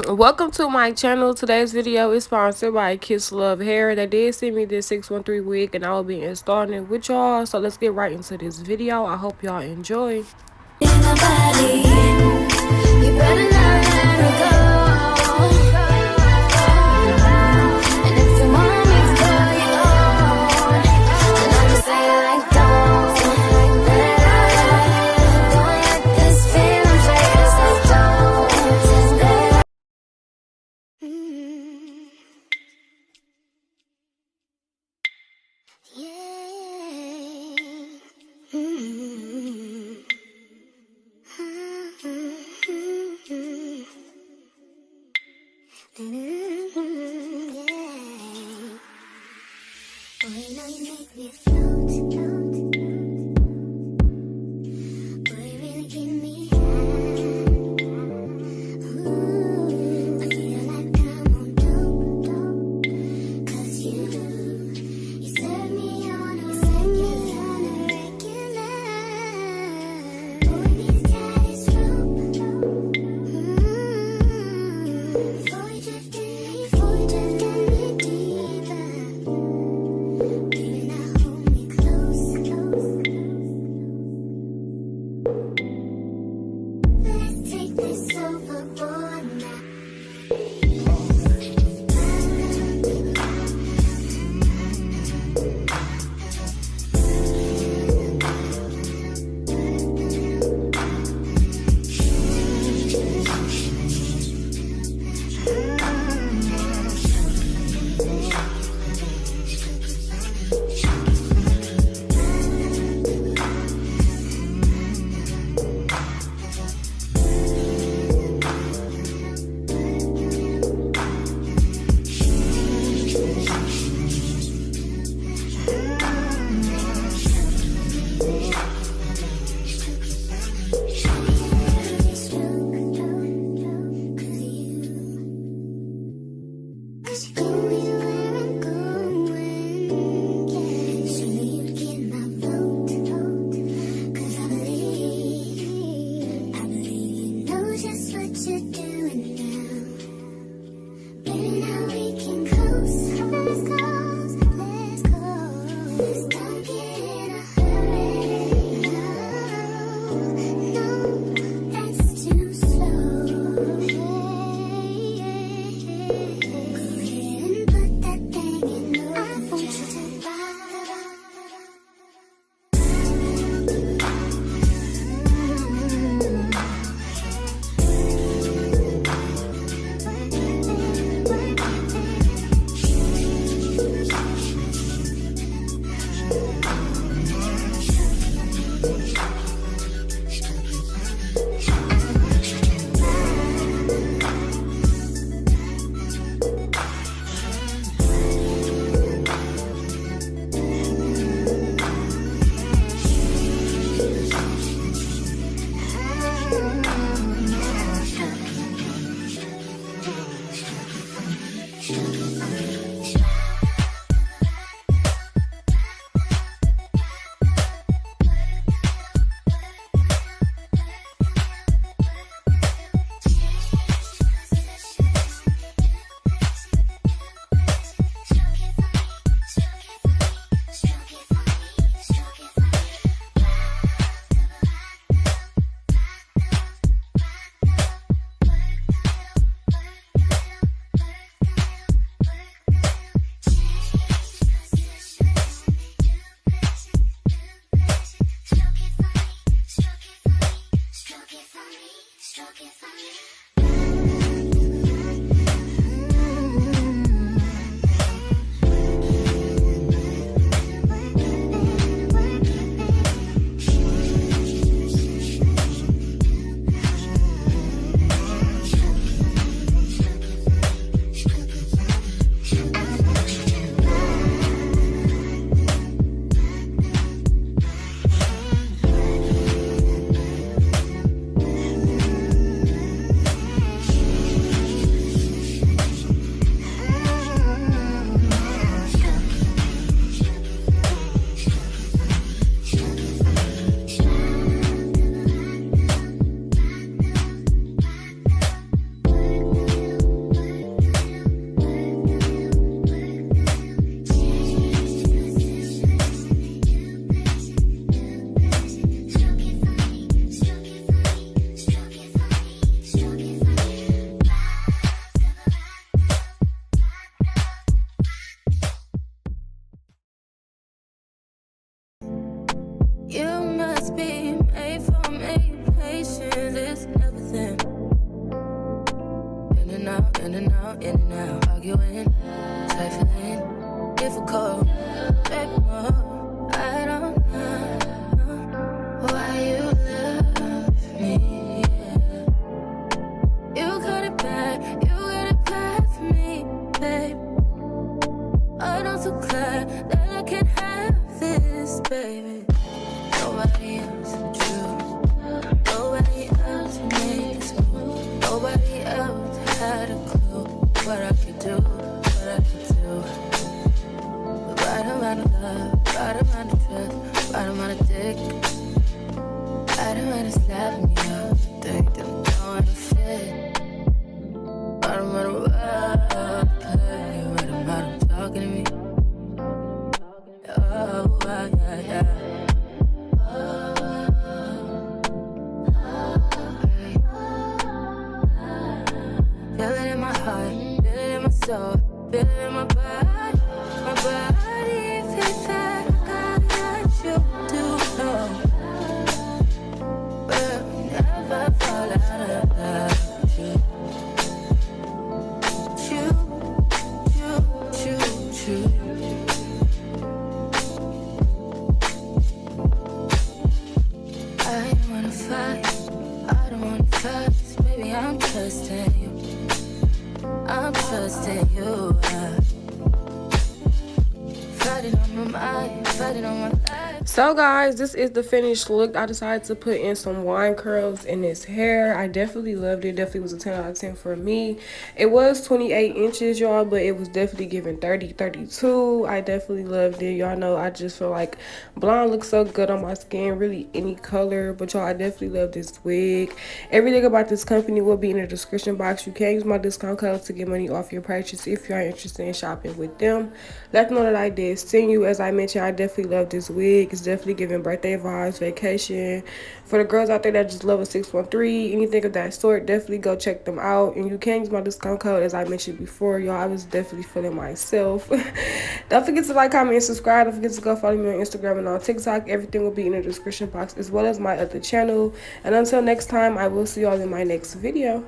Welcome to my channel. Today's video is sponsored by Kisslove Hair. They did send me this 613 wig and I will be installing it with y'all. So let's get right into this video. I hope y'all enjoy. and out, in and out, in and out. Arguing, trifling, difficult. Baby, more, I don't know why you love me. You got it bad for me, babe. I don't so glad that I can have this, baby. Nobody else but you. Nobody else made this move. Nobody else had a clue what I could do, what I could do. But right around the love, right around the trust, right around the dick, right around the slapping me up. Think that I'm going to fit. Right around the love, play. Right around the talking to me. Oh, yeah. Feel it in my heart, feel it in my soul, feel it in my body, my body. Feel that you do know. We'll never fall out of love with you. I don't wanna fight, I don't wanna fuss, baby, I'm trusting you. I'm trusting you. Fighting on my mind, fighting on my life. So guys, this is the finished look. I decided to put in some wine curls in this hair. I definitely loved it. Definitely was a 10 out of 10 for me. It was 28 inches, y'all, but it was definitely giving 30, 32. I definitely loved it. Y'all know I just feel like blonde looks so good on my skin, really any color. But y'all, I definitely love this wig. Everything about this company will be in the description box. You can use my discount code to get money off your purchase if you are interested in shopping with them. Let them know that I did send you. As I mentioned, I definitely love this wig. It's definitely giving birthday vibes, vacation. For the girls out there that just love a 613, anything of that sort, definitely go check them out. And you can use my discount code, as I mentioned before, y'all. I was definitely feeling myself. Don't forget to like, comment, and subscribe. Don't forget to go follow me on Instagram and on TikTok. Everything will be in the description box, as well as my other channel. And until next time, I will see y'all in my next video.